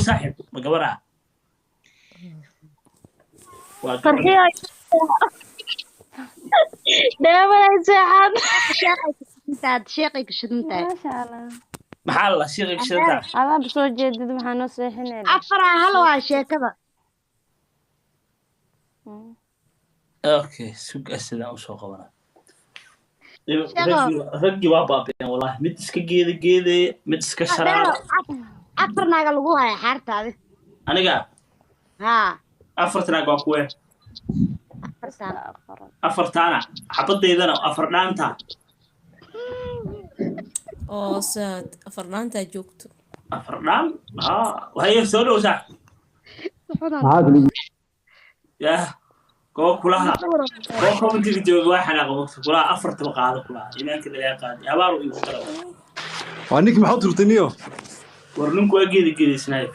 صاحب مقبرة فرحية دائما يساعد شيقك شدنتها ما شاء الله محل شيخك شدتها أنا بسوي جديد ما نصيحني أفرع هلوا شيكبا اوكي سوق اسدا او سوق وانا شيخو رجي وابابين والله مid iska geede mid iska sharaar أفر ناقة لغوها يا حارت هذه aniga ها afartana waa kuwe أفرتان afartana xabadeedana afarnaanta oo saad afarnaanta joogto afardaan waxay soo dhowsaa ya koo kulaha koo commentiga jooga waa xanaaq waqti kulaha afarta qaado kulaha imaanka laga qaaday abaar uu igu qalay وانك محط روتينيو war ninku waa geedi geedisnaa